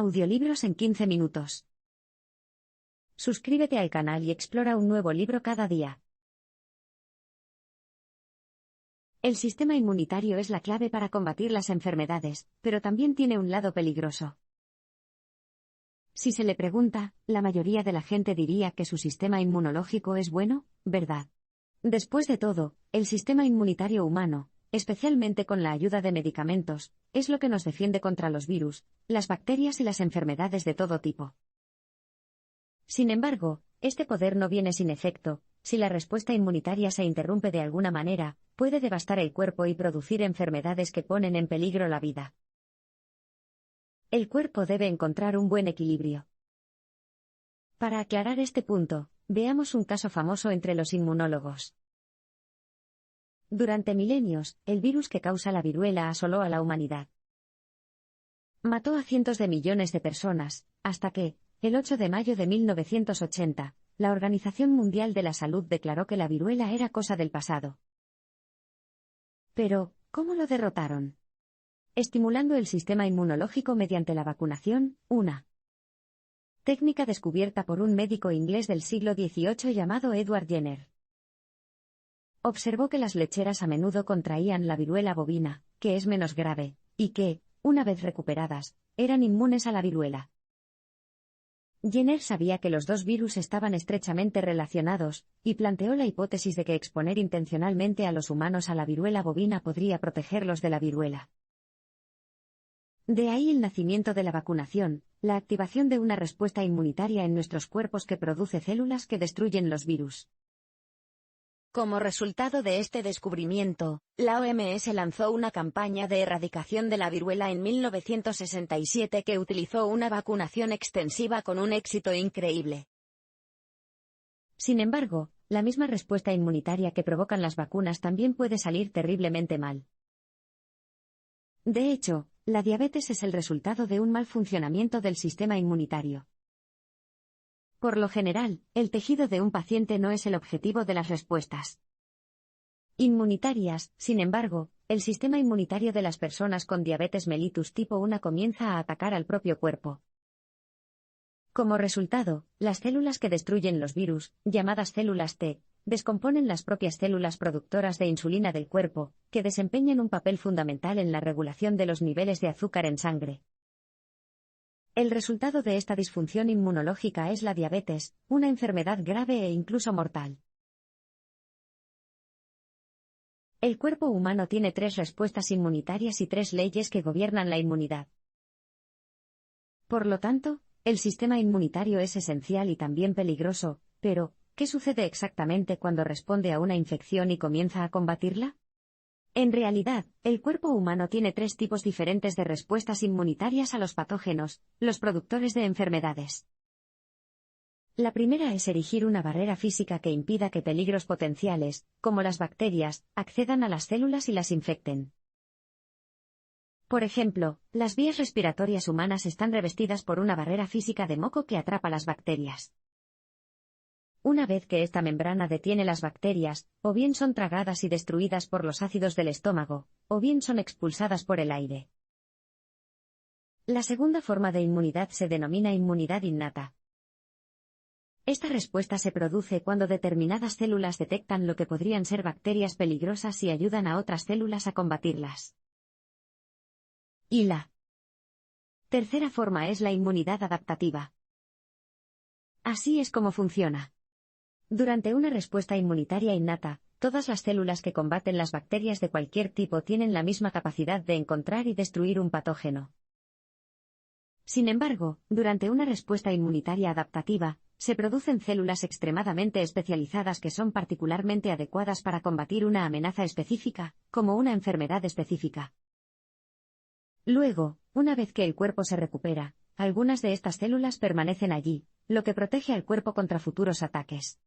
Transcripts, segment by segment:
Audiolibros en 15 minutos. Suscríbete al canal y explora un nuevo libro cada día. El sistema inmunitario es la clave para combatir las enfermedades, pero también tiene un lado peligroso. Si se le pregunta, la mayoría de la gente diría que su sistema inmunológico es bueno, ¿verdad? Después de todo, el sistema inmunitario humano, especialmente con la ayuda de medicamentos, es lo que nos defiende contra los virus, las bacterias y las enfermedades de todo tipo. Sin embargo, este poder no viene sin efecto. Si la respuesta inmunitaria se interrumpe de alguna manera, puede devastar el cuerpo y producir enfermedades que ponen en peligro la vida. El cuerpo debe encontrar un buen equilibrio. Para aclarar este punto, veamos un caso famoso entre los inmunólogos. Durante milenios, el virus que causa la viruela asoló a la humanidad. Mató a cientos de millones de personas, hasta que, el 8 de mayo de 1980, la Organización Mundial de la Salud declaró que la viruela era cosa del pasado. Pero, ¿cómo lo derrotaron? Estimulando el sistema inmunológico mediante la vacunación, una técnica descubierta por un médico inglés del siglo XVIII llamado Edward Jenner. Observó que las lecheras a menudo contraían la viruela bovina, que es menos grave, y que, una vez recuperadas, eran inmunes a la viruela. Jenner sabía que los dos virus estaban estrechamente relacionados, y planteó la hipótesis de que exponer intencionalmente a los humanos a la viruela bovina podría protegerlos de la viruela. De ahí el nacimiento de la vacunación, la activación de una respuesta inmunitaria en nuestros cuerpos que produce células que destruyen los virus. Como resultado de este descubrimiento, la OMS lanzó una campaña de erradicación de la viruela en 1967 que utilizó una vacunación extensiva con un éxito increíble. Sin embargo, la misma respuesta inmunitaria que provocan las vacunas también puede salir terriblemente mal. De hecho, la diabetes es el resultado de un mal funcionamiento del sistema inmunitario. Por lo general, el tejido de un paciente no es el objetivo de las respuestas inmunitarias. Sin embargo, el sistema inmunitario de las personas con diabetes mellitus tipo 1 comienza a atacar al propio cuerpo. Como resultado, las células que destruyen los virus, llamadas células T, descomponen las propias células productoras de insulina del cuerpo, que desempeñan un papel fundamental en la regulación de los niveles de azúcar en sangre. El resultado de esta disfunción inmunológica es la diabetes, una enfermedad grave e incluso mortal. El cuerpo humano tiene 3 respuestas inmunitarias y 3 leyes que gobiernan la inmunidad. Por lo tanto, el sistema inmunitario es esencial y también peligroso, pero, ¿qué sucede exactamente cuando responde a una infección y comienza a combatirla? En realidad, el cuerpo humano tiene 3 tipos diferentes de respuestas inmunitarias a los patógenos, los productores de enfermedades. La primera es erigir una barrera física que impida que peligros potenciales, como las bacterias, accedan a las células y las infecten. Por ejemplo, las vías respiratorias humanas están revestidas por una barrera física de moco que atrapa las bacterias. Una vez que esta membrana detiene las bacterias, o bien son tragadas y destruidas por los ácidos del estómago, o bien son expulsadas por el aire. La segunda forma de inmunidad se denomina inmunidad innata. Esta respuesta se produce cuando determinadas células detectan lo que podrían ser bacterias peligrosas y ayudan a otras células a combatirlas. Y la tercera forma es la inmunidad adaptativa. Así es como funciona. Durante una respuesta inmunitaria innata, todas las células que combaten las bacterias de cualquier tipo tienen la misma capacidad de encontrar y destruir un patógeno. Sin embargo, durante una respuesta inmunitaria adaptativa, se producen células extremadamente especializadas que son particularmente adecuadas para combatir una amenaza específica, como una enfermedad específica. Luego, una vez que el cuerpo se recupera, algunas de estas células permanecen allí, lo que protege al cuerpo contra futuros ataques.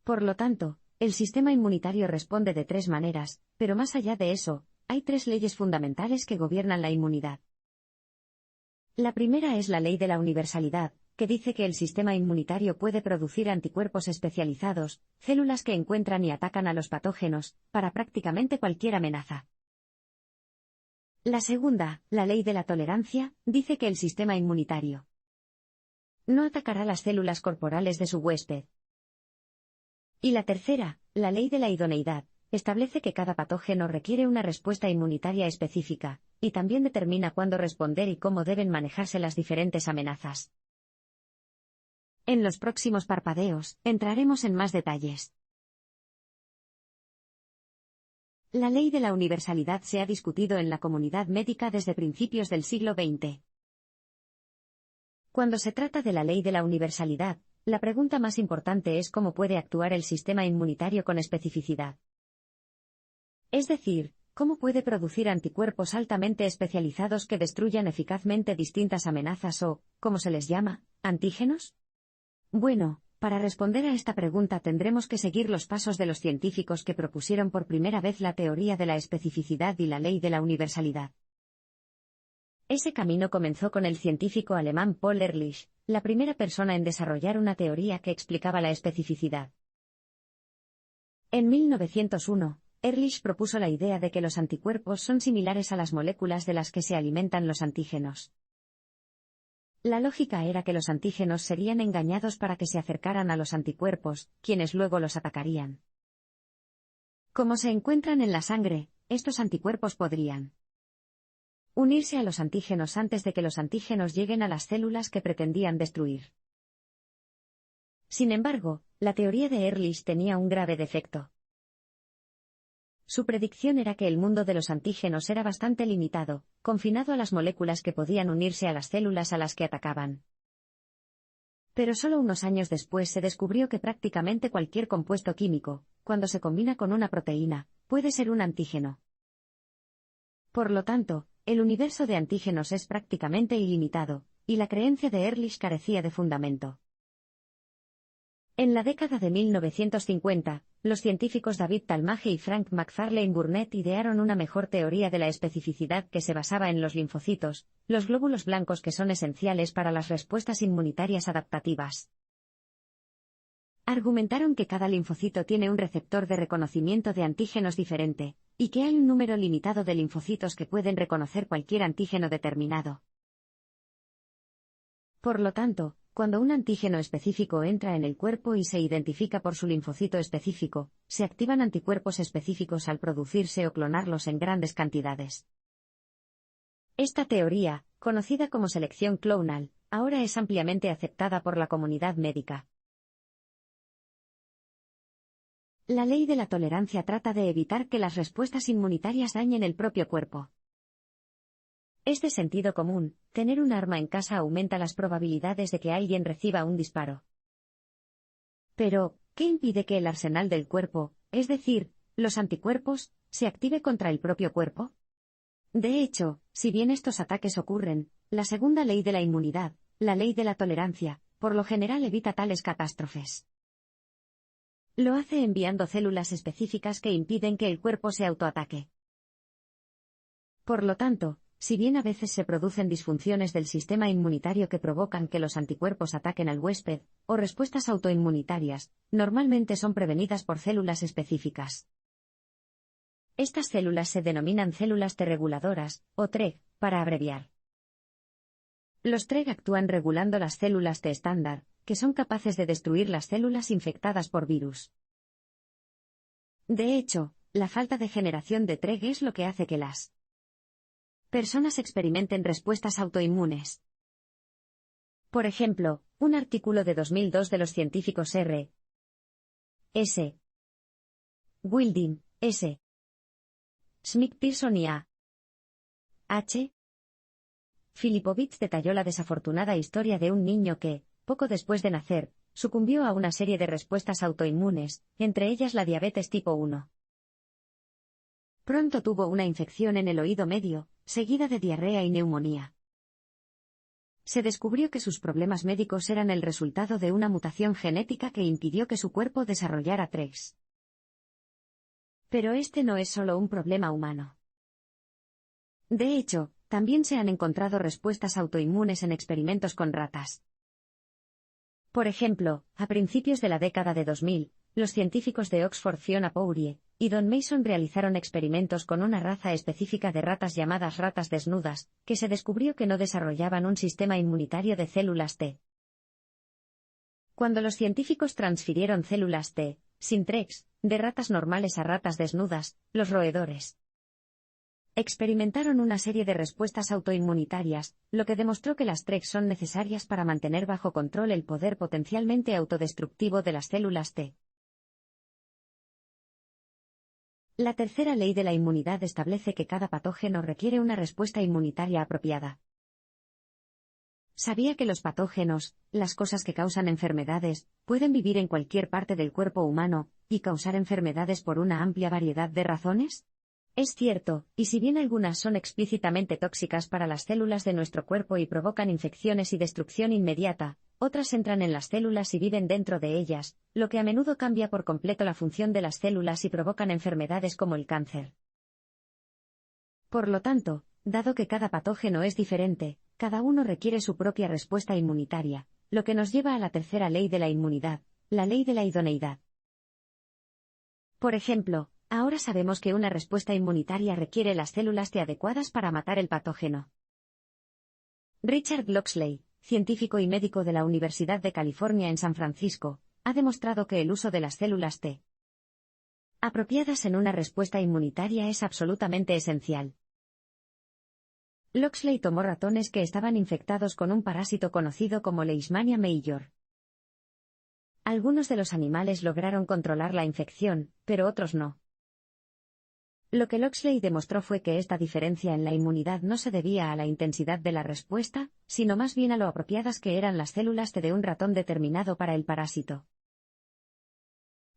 Por lo tanto, el sistema inmunitario responde de 3 maneras, pero más allá de eso, hay 3 leyes fundamentales que gobiernan la inmunidad. La primera es la ley de la universalidad, que dice que el sistema inmunitario puede producir anticuerpos especializados, células que encuentran y atacan a los patógenos, para prácticamente cualquier amenaza. La segunda, la ley de la tolerancia, dice que el sistema inmunitario no atacará las células corporales de su huésped. Y la tercera, la ley de la idoneidad, establece que cada patógeno requiere una respuesta inmunitaria específica, y también determina cuándo responder y cómo deben manejarse las diferentes amenazas. En los próximos parpadeos, entraremos en más detalles. La ley de la universalidad se ha discutido en la comunidad médica desde principios del siglo XX. Cuando se trata de la ley de la universalidad, la pregunta más importante es cómo puede actuar el sistema inmunitario con especificidad. Es decir, cómo puede producir anticuerpos altamente especializados que destruyan eficazmente distintas amenazas o, como se les llama, antígenos. Bueno, para responder a esta pregunta tendremos que seguir los pasos de los científicos que propusieron por primera vez la teoría de la especificidad y la ley de la universalidad. Ese camino comenzó con el científico alemán Paul Ehrlich, la primera persona en desarrollar una teoría que explicaba la especificidad. En 1901, Ehrlich propuso la idea de que los anticuerpos son similares a las moléculas de las que se alimentan los antígenos. La lógica era que los antígenos serían engañados para que se acercaran a los anticuerpos, quienes luego los atacarían. Como se encuentran en la sangre, estos anticuerpos podrían unirse a los antígenos antes de que los antígenos lleguen a las células que pretendían destruir. Sin embargo, la teoría de Ehrlich tenía un grave defecto. Su predicción era que el mundo de los antígenos era bastante limitado, confinado a las moléculas que podían unirse a las células a las que atacaban. Pero solo unos años después se descubrió que prácticamente cualquier compuesto químico, cuando se combina con una proteína, puede ser un antígeno. Por lo tanto, el universo de antígenos es prácticamente ilimitado, y la creencia de Ehrlich carecía de fundamento. En la década de 1950, los científicos David Talmage y Frank McFarlane Burnett idearon una mejor teoría de la especificidad que se basaba en los linfocitos, los glóbulos blancos que son esenciales para las respuestas inmunitarias adaptativas. Argumentaron que cada linfocito tiene un receptor de reconocimiento de antígenos diferente, y que hay un número limitado de linfocitos que pueden reconocer cualquier antígeno determinado. Por lo tanto, cuando un antígeno específico entra en el cuerpo y se identifica por su linfocito específico, se activan anticuerpos específicos al producirse o clonarlos en grandes cantidades. Esta teoría, conocida como selección clonal, ahora es ampliamente aceptada por la comunidad médica. La ley de la tolerancia trata de evitar que las respuestas inmunitarias dañen el propio cuerpo. Es de sentido común, tener un arma en casa aumenta las probabilidades de que alguien reciba un disparo. Pero, ¿qué impide que el arsenal del cuerpo, es decir, los anticuerpos, se active contra el propio cuerpo? De hecho, si bien estos ataques ocurren, la segunda ley de la inmunidad, la ley de la tolerancia, por lo general evita tales catástrofes. Lo hace enviando células específicas que impiden que el cuerpo se autoataque. Por lo tanto, si bien a veces se producen disfunciones del sistema inmunitario que provocan que los anticuerpos ataquen al huésped, o respuestas autoinmunitarias, normalmente son prevenidas por células específicas. Estas células se denominan células T reguladoras, o TREG, para abreviar. Los TREG actúan regulando las células T estándar, que son capaces de destruir las células infectadas por virus. De hecho, la falta de generación de TREG es lo que hace que las personas experimenten respuestas autoinmunes. Por ejemplo, un artículo de 2002 de los científicos R. S. Wilding, S. Smith-Pearson y A. H. Filipovich detalló la desafortunada historia de un niño que, poco después de nacer, sucumbió a una serie de respuestas autoinmunes, entre ellas la diabetes tipo 1. Pronto tuvo una infección en el oído medio, seguida de diarrea y neumonía. Se descubrió que sus problemas médicos eran el resultado de una mutación genética que impidió que su cuerpo desarrollara TREGs. Pero este no es solo un problema humano. De hecho, también se han encontrado respuestas autoinmunes en experimentos con ratas. Por ejemplo, a principios de la década de 2000, los científicos de Oxford Fiona Pourie y Don Mason realizaron experimentos con una raza específica de ratas llamadas ratas desnudas, que se descubrió que no desarrollaban un sistema inmunitario de células T. Cuando los científicos transfirieron células T, sin TREX, de ratas normales a ratas desnudas, los roedores experimentaron una serie de respuestas autoinmunitarias, lo que demostró que las TREX son necesarias para mantener bajo control el poder potencialmente autodestructivo de las células T. La tercera ley de la inmunidad establece que cada patógeno requiere una respuesta inmunitaria apropiada. ¿Sabía que los patógenos, las cosas que causan enfermedades, pueden vivir en cualquier parte del cuerpo humano, y causar enfermedades por una amplia variedad de razones? Es cierto, y si bien algunas son explícitamente tóxicas para las células de nuestro cuerpo y provocan infecciones y destrucción inmediata, otras entran en las células y viven dentro de ellas, lo que a menudo cambia por completo la función de las células y provocan enfermedades como el cáncer. Por lo tanto, dado que cada patógeno es diferente, cada uno requiere su propia respuesta inmunitaria, lo que nos lleva a la tercera ley de la inmunidad, la ley de la idoneidad. Por ejemplo, ahora sabemos que una respuesta inmunitaria requiere las células T adecuadas para matar el patógeno. Richard Locksley, científico y médico de la Universidad de California en San Francisco, ha demostrado que el uso de las células T apropiadas en una respuesta inmunitaria es absolutamente esencial. Locksley tomó ratones que estaban infectados con un parásito conocido como Leishmania major. Algunos de los animales lograron controlar la infección, pero otros no. Lo que Locksley demostró fue que esta diferencia en la inmunidad no se debía a la intensidad de la respuesta, sino más bien a lo apropiadas que eran las células T de un ratón determinado para el parásito.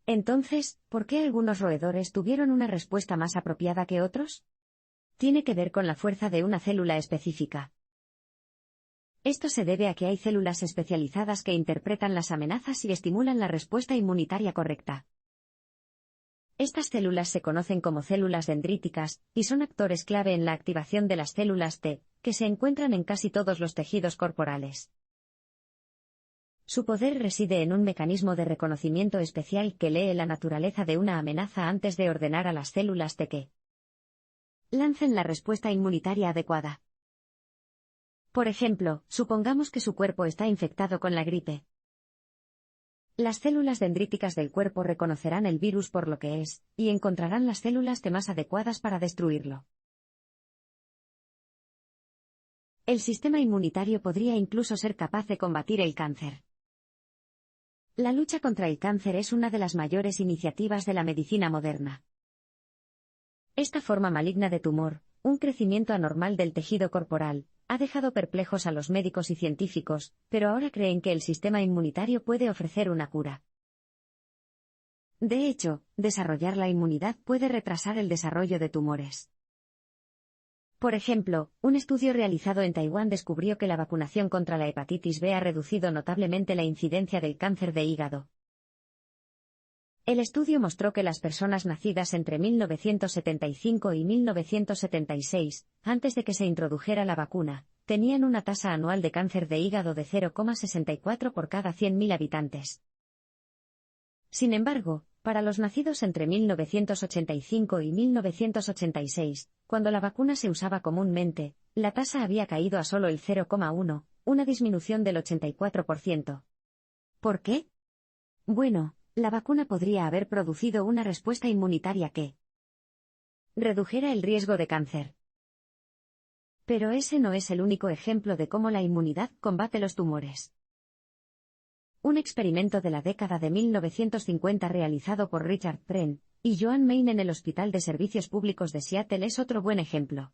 Entonces, ¿por qué algunos roedores tuvieron una respuesta más apropiada que otros? Tiene que ver con la fuerza de una célula específica. Esto se debe a que hay células especializadas que interpretan las amenazas y estimulan la respuesta inmunitaria correcta. Estas células se conocen como células dendríticas, y son actores clave en la activación de las células T, que se encuentran en casi todos los tejidos corporales. Su poder reside en un mecanismo de reconocimiento especial que lee la naturaleza de una amenaza antes de ordenar a las células T que lancen la respuesta inmunitaria adecuada. Por ejemplo, supongamos que su cuerpo está infectado con la gripe. Las células dendríticas del cuerpo reconocerán el virus por lo que es, y encontrarán las células T más adecuadas para destruirlo. El sistema inmunitario podría incluso ser capaz de combatir el cáncer. La lucha contra el cáncer es una de las mayores iniciativas de la medicina moderna. Esta forma maligna de tumor, un crecimiento anormal del tejido corporal, ha dejado perplejos a los médicos y científicos, pero ahora creen que el sistema inmunitario puede ofrecer una cura. De hecho, desarrollar la inmunidad puede retrasar el desarrollo de tumores. Por ejemplo, un estudio realizado en Taiwán descubrió que la vacunación contra la hepatitis B ha reducido notablemente la incidencia del cáncer de hígado. El estudio mostró que las personas nacidas entre 1975 y 1976, antes de que se introdujera la vacuna, tenían una tasa anual de cáncer de hígado de 0,64 por cada 100.000 habitantes. Sin embargo, para los nacidos entre 1985 y 1986, cuando la vacuna se usaba comúnmente, la tasa había caído a solo el 0,1, una disminución del 84%. ¿Por qué? Bueno, la vacuna podría haber producido una respuesta inmunitaria que redujera el riesgo de cáncer. Pero ese no es el único ejemplo de cómo la inmunidad combate los tumores. Un experimento de la década de 1950 realizado por Richard Penn y Joan Main en el Hospital de Servicios Públicos de Seattle es otro buen ejemplo.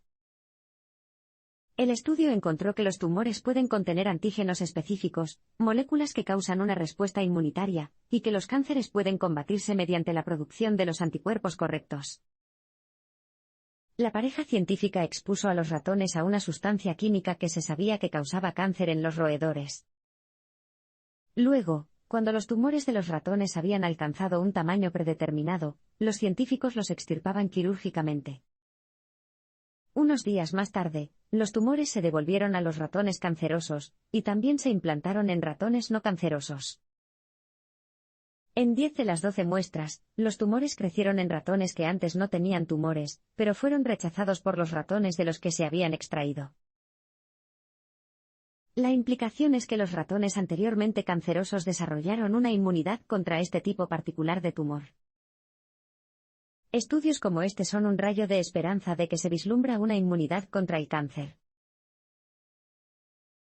El estudio encontró que los tumores pueden contener antígenos específicos, moléculas que causan una respuesta inmunitaria, y que los cánceres pueden combatirse mediante la producción de los anticuerpos correctos. La pareja científica expuso a los ratones a una sustancia química que se sabía que causaba cáncer en los roedores. Luego, cuando los tumores de los ratones habían alcanzado un tamaño predeterminado, los científicos los extirpaban quirúrgicamente. Unos días más tarde, los tumores se devolvieron a los ratones cancerosos, y también se implantaron en ratones no cancerosos. En 10 de las 12 muestras, los tumores crecieron en ratones que antes no tenían tumores, pero fueron rechazados por los ratones de los que se habían extraído. La implicación es que los ratones anteriormente cancerosos desarrollaron una inmunidad contra este tipo particular de tumor. Estudios como este son un rayo de esperanza de que se vislumbra una inmunidad contra el cáncer.